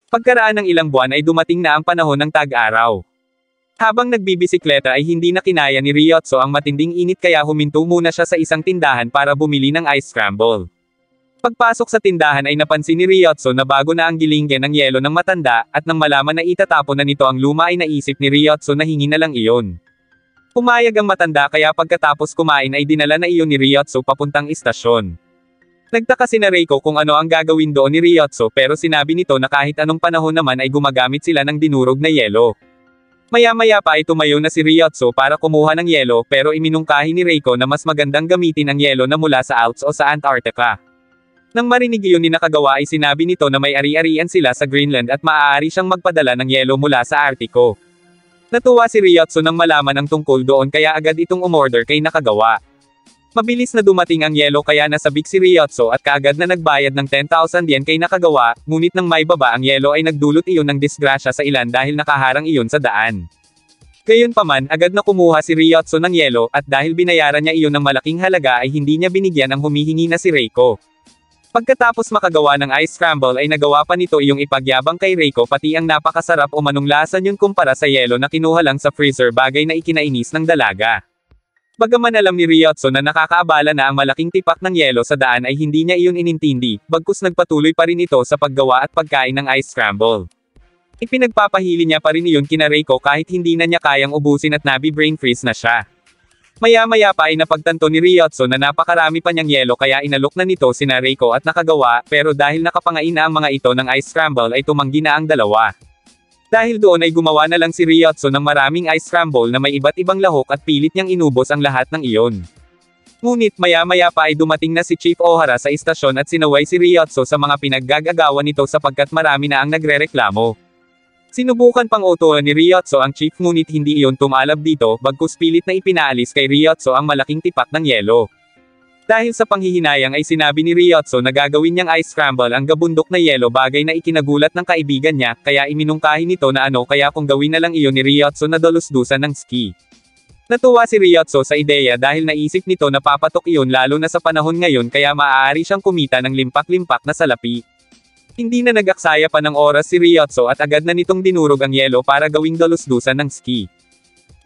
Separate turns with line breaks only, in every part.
Pagkaraan ng ilang buwan ay dumating na ang panahon ng tag-araw. Habang nagbibisikleta ay hindi na kinaya ni Ryotso ang matinding init kaya huminto muna siya sa isang tindahan para bumili ng ice scramble. Pagpasok sa tindahan ay napansin ni Ryotso na bago na ang gilingge ng yelo ng matanda, at nang malaman na itatapon na nito ang luma ay naisip ni Ryotso na hingin na lang iyon. Pumayag ang matanda kaya pagkatapos kumain ay dinala na iyon ni Ryotso papuntang istasyon. Nagtaka sina Reiko kung ano ang gagawin doon ni Ryotso pero sinabi nito na kahit anong panahon naman ay gumagamit sila ng dinurog na yelo. Maya-maya pa ay tumayo na si Ryotso para kumuha ng yelo pero iminungkahi ni Reiko na mas magandang gamitin ang yelo na mula sa Alps o sa Antarctica. Nang marinig iyon ni Nakagawa ay sinabi nito na may ari-arian sila sa Greenland at maaari siyang magpadala ng yelo mula sa Artiko. Natuwa si Ryotso nang malaman ang tungkol doon kaya agad itong umorder kay Nakagawa. Mabilis na dumating ang yelo kaya nasabik si Ryotso at kaagad na nagbayad ng 10,000 yen kay Nakagawa, ngunit nang may baba ang yelo ay nagdulot iyon ng disgrasya sa ilan dahil nakaharang iyon sa daan. Gayunpaman, agad na kumuha si Ryotso ng yelo at dahil binayaran niya iyon ng malaking halaga ay hindi niya binigyan ang humihingi na si Reiko. Pagkatapos makagawa ng ice scramble ay nagawa pa nito iyong ipagyabang kay Reiko pati ang napakasarap o manunglasan yun kumpara sa yelo na kinuha lang sa freezer bagay na ikinainis ng dalaga. Bagaman alam ni Ryotso na nakakaabala na ang malaking tipak ng yelo sa daan ay hindi niya iyon inintindi, bagkus nagpatuloy pa rin ito sa paggawa at pagkain ng ice scramble. Ipinagpapahili niya pa rin iyon kina Reiko kahit hindi na niya kayang ubusin at nabi-brain freeze na siya. Maya-maya pa ay napagtanto ni Ryotso na napakarami pa niyang yelo kaya inalok na nito sina Reiko at Nakagawa pero dahil nakapangain na ang mga ito ng ice scramble ay tumanggi na ang dalawa. Dahil doon ay gumawa na lang si Ryotso ng maraming ice scramble na may iba't ibang lahok at pilit niyang inubos ang lahat ng iyon. Ngunit maya-maya pa ay dumating na si Chief Ohara sa istasyon at sinaway si Ryotso sa mga pinaggagagawa nito sapagkat marami na ang nagrereklamo. Sinubukan pang utusan ni Ryotso ang chief ngunit hindi iyon tumalab dito bagkus pilit na ipinaalis kay Ryotso ang malaking tipak ng yelo. Dahil sa panghihinayang ay sinabi ni Ryotso na gagawin niyang ice scramble ang gabundok na yelo bagay na ikinagulat ng kaibigan niya kaya iminungkahi nito na ano kaya kung gawin na lang iyon ni Ryotso na dalusdusan ng ski. Natuwa si Ryotso sa ideya dahil naisip nito na papatok iyon lalo na sa panahon ngayon kaya maaari siyang kumita ng limpak-limpak na salapi. Hindi na nag-aksaya pa ng oras si Ryotso at agad na nitong dinurog ang yelo para gawing dalusdusan ng ski.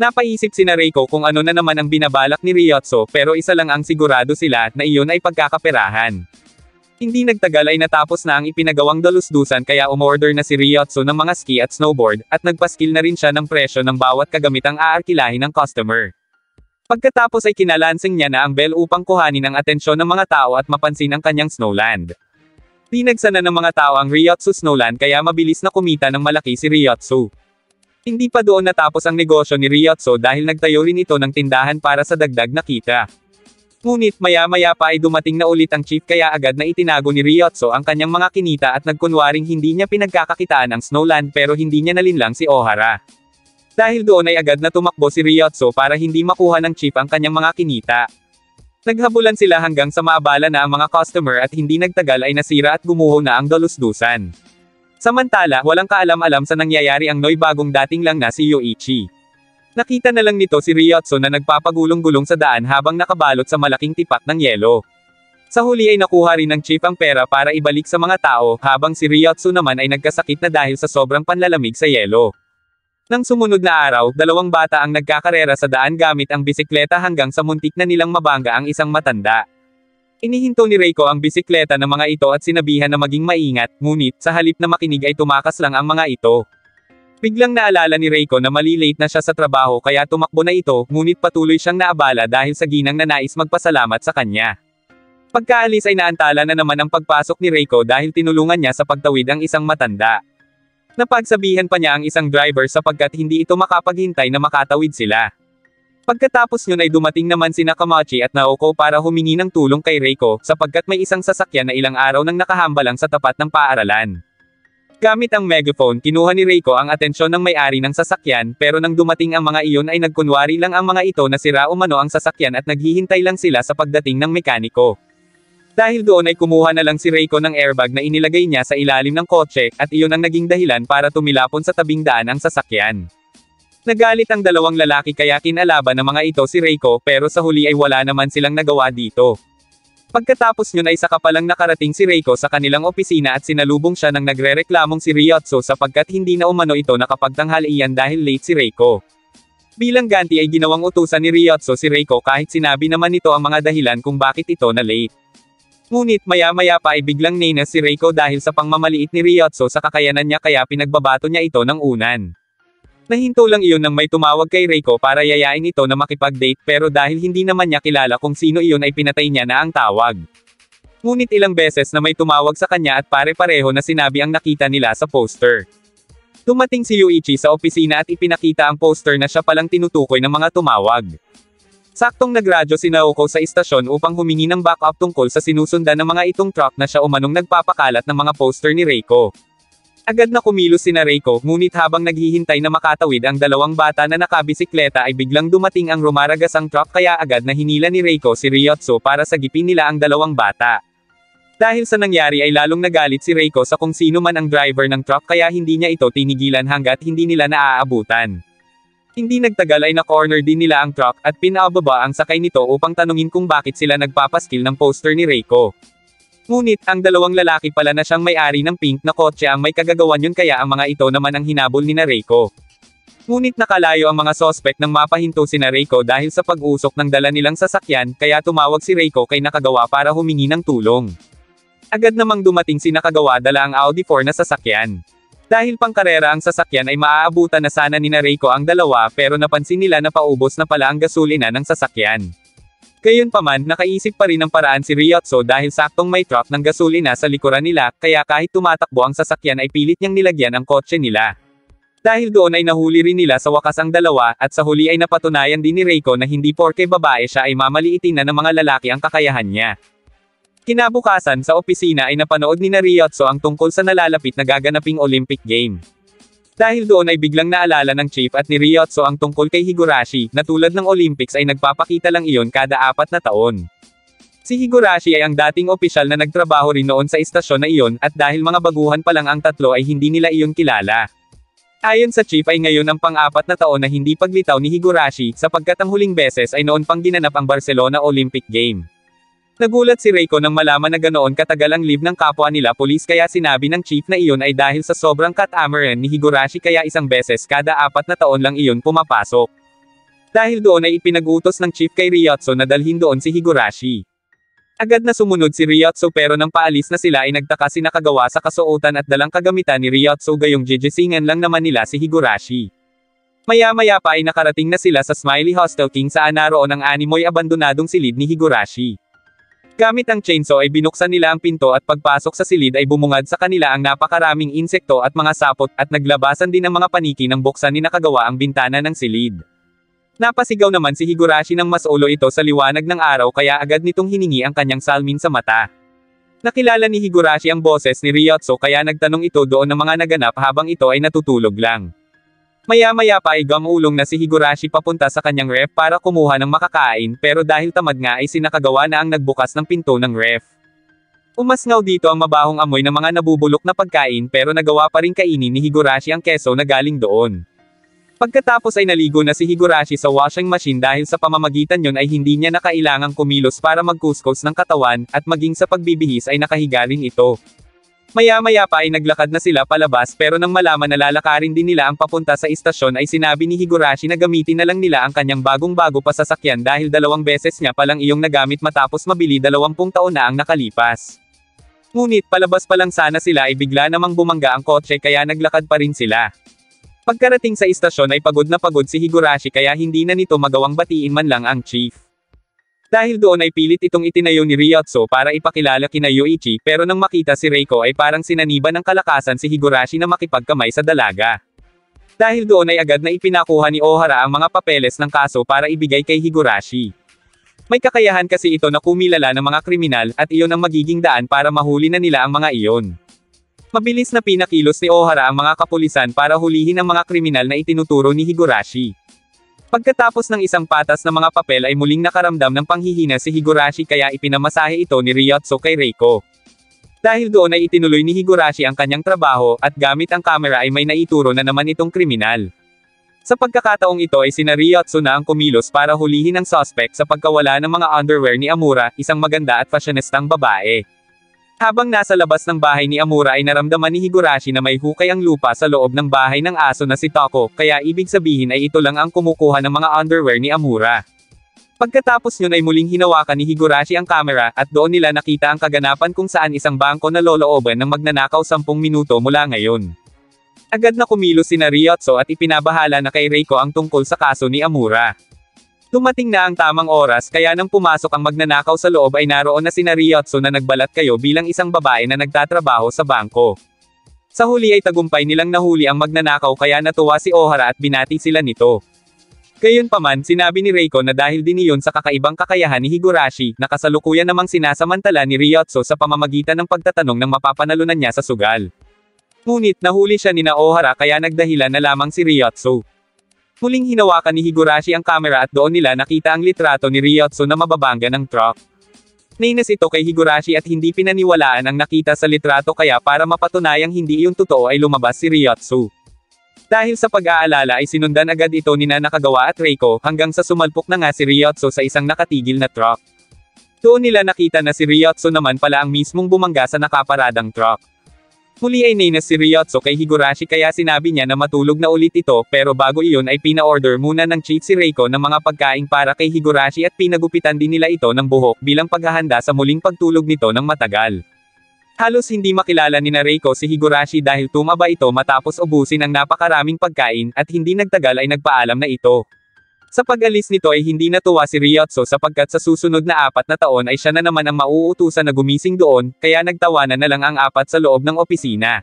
Napaisip sina Reiko kung ano na naman ang binabalak ni Ryotso pero isa lang ang sigurado sila na iyon ay pagkakaperahan. Hindi nagtagal ay natapos na ang ipinagawang dalusdusan kaya umorder na si Ryotso ng mga ski at snowboard at nagpaskil na rin siya ng presyo ng bawat kagamitang aarkilahin ng customer. Pagkatapos ay kinalansing niya na ang bell upang kuhanin ang atensyon ng mga tao at mapansin ang kanyang snowland. Dinagsana ng mga tao ang Ryotso Snowland kaya mabilis na kumita ng malaki si Ryotso. Hindi pa doon natapos ang negosyo ni Ryotso dahil nagtayo rin ito ng tindahan para sa dagdag na kita. Ngunit maya-maya pa ay dumating na ulit ang chief kaya agad na itinago ni Ryotso ang kanyang mga kinita at nagkunwaring hindi niya pinagkakakitaan ang Snowland pero hindi niya nalinlang si Ohara. Dahil doon ay agad na tumakbo si Ryotso para hindi makuha ng chief ang kanyang mga kinita. Naghabulan sila hanggang sa maabala na ang mga customer at hindi nagtagal ay nasira at gumuho na ang dalusdusan. Samantala, walang kaalam-alam sa nangyayari ang Noy bagong dating lang na si Yoichi. Nakita na lang nito si Ryotso na nagpapagulong-gulong sa daan habang nakabalot sa malaking tipak ng yelo. Sa huli ay nakuha rin ng chief ang pera para ibalik sa mga tao, habang si Ryotso naman ay nagkasakit na dahil sa sobrang panlalamig sa yelo. Nang sumunod na araw, dalawang bata ang nagkakarera sa daan gamit ang bisikleta hanggang sa muntik na nilang mabangga ang isang matanda. Inihinto ni Reiko ang bisikleta ng mga ito at sinabihan na maging maingat, ngunit sa halip na makinig ay tumakas lang ang mga ito. Biglang naalala ni Reiko na mali-late na siya sa trabaho kaya tumakbo na ito, ngunit patuloy siyang naabala dahil sa ginang na nais magpasalamat sa kanya. Pagkaalis ay naantala na naman ang pagpasok ni Reiko dahil tinulungan niya sa pagtawid ang isang matanda. Napagsabihan pa niya ang isang driver sapagkat hindi ito makapaghintay na makatawid sila. Pagkatapos yun ay dumating naman sina Kamachi at Naoko para humingi ng tulong kay Reiko, sapagkat may isang sasakyan na ilang araw nang nakahambalang sa tapat ng paaralan. Gamit ang megaphone, kinuha ni Reiko ang atensyon ng may-ari ng sasakyan, pero nang dumating ang mga iyon ay nagkunwari lang ang mga ito na sira umano ang sasakyan at naghihintay lang sila sa pagdating ng mekaniko. Dahil doon ay kumuha na lang si Reiko ng airbag na inilagay niya sa ilalim ng kotse, at iyon ang naging dahilan para tumilapon sa tabing daan ang sasakyan. Nagalit ang dalawang lalaki kaya kinalaban ng mga ito si Reiko pero sa huli ay wala naman silang nagawa dito. Pagkatapos yun ay saka palang nakarating si Reiko sa kanilang opisina at sinalubong siya ng nagrereklamong si Ryotso sapagkat hindi na umano ito nakapagtanghalian dahil late si Reiko. Bilang ganti ay ginawang utusan ni Ryotso si Reiko kahit sinabi naman nito ang mga dahilan kung bakit ito na late. Ngunit maya-maya pa ay biglang nainis si Reiko dahil sa pangmamaliit ni Ryotso sa kakayanan niya kaya pinagbabato niya ito ng unan. Nahinto lang iyon nang may tumawag kay Reiko para yayain ito na makipag-date pero dahil hindi naman niya kilala kung sino iyon ay pinatay niya na ang tawag. Ngunit ilang beses na may tumawag sa kanya at pare-pareho na sinabi ang nakita nila sa poster. Dumating si Yuichi sa opisina at ipinakita ang poster na siya palang tinutukoy ng mga tumawag. Saktong nagradyo si Naoko sa istasyon upang humingi ng backup tungkol sa sinusundan ng mga itong truck na siya umanong nagpapakalat ng mga poster ni Reiko. Agad na kumilos sina Reiko, ngunit habang naghihintay na makatawid ang dalawang bata na nakabisikleta ay biglang dumating ang rumaragasang truck kaya agad na hinila ni Reiko si Ryotso para sagipin nila ang dalawang bata. Dahil sa nangyari ay lalong nagalit si Reiko sa kung sino man ang driver ng truck kaya hindi niya ito tinigilan hanggat hindi nila naaabutan. Hindi nagtagal ay na-corner din nila ang truck at pinababa ang sakay nito upang tanungin kung bakit sila nagpapaskil ng poster ni Reiko. Ngunit, ang dalawang lalaki pala na siyang may-ari ng pink na kotse ang may kagagawan yun kaya ang mga ito naman ang hinabol ni Reiko. Ngunit nakalayo ang mga sospek nang mapahinto sina Reiko dahil sa pag-usok ng dala nilang sasakyan kaya tumawag si Reiko kay Nakagawa para humingi ng tulong. Agad namang dumating si Nakagawa dala ang Audi 4 na sasakyan. Dahil pangkarera ang sasakyan ay maaabutan na sana ni Reiko ang dalawa pero napansin nila na paubos na pala ang gasolina ng sasakyan. Gayunpaman, nakaisip pa rin ng paraan si Ryotso dahil saktong may truck ng gasolina sa likuran nila, kaya kahit tumatakbo ang sasakyan ay pilit niyang nilagyan ang kotse nila. Dahil doon ay nahuli rin nila sa wakas ang dalawa, at sa huli ay napatunayan din ni Reiko na hindi porke babae siya ay mamaliitin na ng mga lalaki ang kakayahan niya. Kinabukasan sa opisina ay napanood ni Ryotso ang tungkol sa nalalapit na gaganaping Olympic Game. Dahil doon ay biglang naalala ng chief at ni Ryotso ang tungkol kay Higurashi, na tulad ng Olympics ay nagpapakita lang iyon kada 4 na taon. Si Higurashi ay ang dating opisyal na nagtrabaho rin noon sa istasyon na iyon, at dahil mga baguhan pa lang ang tatlo ay hindi nila iyon kilala. Ayon sa chief ay ngayon ang pang-4 na taon na hindi paglitaw ni Higurashi, sapagkat ang huling beses ay noon pang ginanap ang Barcelona Olympic Game. Nagulat si Reiko nang malaman na ganoon katagal ang leave ng kapwa nila pulis kaya sinabi ng chief na iyon ay dahil sa sobrang catamaran ni Higurashi kaya isang beses kada 4 na taon lang iyon pumapasok. Dahil doon ay ipinag-utos ng chief kay Ryotso na dalhin doon si Higurashi. Agad na sumunod si Ryotso pero nang paalis na sila ay nagtaka si Nakagawa sa kasuotan at dalang kagamitan ni Ryotso gayong jijisingan lang naman nila si Higurashi. Maya-maya pa ay nakarating na sila sa Smiley Hostel King saan naroon ang animoy abandonadong silid ni Higurashi. Gamit ang chainsaw ay binuksan nila ang pinto at pagpasok sa silid ay bumungad sa kanila ang napakaraming insekto at mga sapot at naglabasan din ang mga paniki nang buksan ni Nakagawa ang bintana ng silid. Napasigaw naman si Higurashi nang mas ulo ito sa liwanag ng araw kaya agad nitong hiningi ang kanyang salmin sa mata. Nakilala ni Higurashi ang boses ni Ryotso kaya nagtanong ito doon ng mga naganap habang ito ay natutulog lang. Maya-maya pa ay gamulong na si Higurashi papunta sa kanyang ref para kumuha ng makakain pero dahil tamad nga ay si Nakagawa na ang nagbukas ng pinto ng ref. Umasngaw dito ang mabahong amoy ng mga nabubulok na pagkain pero nagawa pa rin kainin ni Higurashi ang keso na galing doon. Pagkatapos ay naligo na si Higurashi sa washing machine dahil sa pamamagitan yon ay hindi niya na kailangang kumilos para magkuskus ng katawan at maging sa pagbibihis ay nakahiga rin ito. Maya-maya pa ay naglakad na sila palabas pero nang malaman na lalakarin din nila ang papunta sa istasyon ay sinabi ni Higurashi na gamitin na lang nila ang kanyang bagong-bago pa sasakyan dahil 2 beses niya palang iyong nagamit matapos mabili 20 taon na ang nakalipas. Ngunit palabas pa lang sana sila ay bigla namang bumangga ang kotse kaya naglakad pa rin sila. Pagkarating sa istasyon ay pagod na pagod si Higurashi kaya hindi na nito magawang batiin man lang ang chief. Dahil doon ay pilit itong itinayo ni Ryotso para ipakilala kina Yuichi pero nang makita si Reiko ay parang sinaniban ng kalakasan si Higurashi na makipagkamay sa dalaga. Dahil doon ay agad na ipinakuha ni Ohara ang mga papeles ng kaso para ibigay kay Higurashi. May kakayahan kasi ito na kumilala ng mga kriminal at iyon ang magiging daan para mahuli na nila ang mga iyon. Mabilis na pinakilos ni Ohara ang mga kapulisan para hulihin ang mga kriminal na itinuturo ni Higurashi. Pagkatapos ng isang patas na mga papel ay muling nakaramdam ng panghihina si Higurashi kaya ipinamasahe ito ni Ryotso kay Reiko. Dahil doon ay itinuloy ni Higurashi ang kanyang trabaho at gamit ang kamera ay may naituro na naman itong kriminal. Sa pagkakataong ito ay sina Ryotsu na ang kumilos para hulihin ang suspect sa pagkawala ng mga underwear ni Amura, isang maganda at fashionistang babae. Habang nasa labas ng bahay ni Amura ay naramdaman ni Higurashi na may hukay ang lupa sa loob ng bahay ng aso na si Toko, kaya ibig sabihin ay ito lang ang kumukuha ng mga underwear ni Amura. Pagkatapos yun ay muling hinawakan ni Higurashi ang kamera, at doon nila nakita ang kaganapan kung saan isang bangko na lolooban ng magnanakaw 10 minuto mula ngayon. Agad na kumilos sina Ryotsu at ipinabahala na kay Reiko ang tungkol sa kaso ni Amura. Dumating na ang tamang oras kaya nang pumasok ang magnanakaw sa loob ay naroon na sina Ryotsu na nagbalat kayo bilang isang babae na nagtatrabaho sa bangko. Sa huli ay tagumpay nilang nahuli ang magnanakaw kaya natuwa si Ohara at binati sila nito. Gayunpaman, sinabi ni Reiko na dahil din iyon sa kakaibang kakayahan ni Higurashi, na kasalukuyan namang sinasamantala ni Ryotsu sa pamamagitan ng pagtatanong ng mapapanalunan niya sa sugal. Ngunit nahuli siya ni Ohara kaya nagdahilan na lamang si Ryotsu. Muling hinawakan ni Higurashi ang kamera at doon nila nakita ang litrato ni Ryotsu na mababangga ng truck. Nainis ito kay Higurashi at hindi pinaniwalaan ang nakita sa litrato kaya para mapatunayang hindi iyon totoo ay lumabas si Ryotsu. Dahil sa pag-aalala ay sinundan agad ito ni Nakagawa at Reiko hanggang sa sumalpok na nga si Ryotsu sa isang nakatigil na truck. Doon nila nakita na si Ryotsu naman pala ang mismong bumangga sa nakaparadang truck. Muli ay nainis si Ryotsu kay Higurashi kaya sinabi niya na matulog na ulit ito pero bago iyon ay pina-order muna ng chief si Reiko ng mga pagkain para kay Higurashi at pinagupitan din nila ito ng buhok bilang paghahanda sa muling pagtulog nito ng matagal. Halos hindi makilala ni Reiko si Higurashi dahil tumaba ito matapos ubusin ang napakaraming pagkain at hindi nagtagal ay nagpaalam na ito. Sa pag-alis nito ay hindi natuwa si Ryotsu sapagkat sa susunod na 4 na taon ay siya na naman ang mauutusan na gumising doon, kaya nagtawanan na lang ang 4 sa loob ng opisina.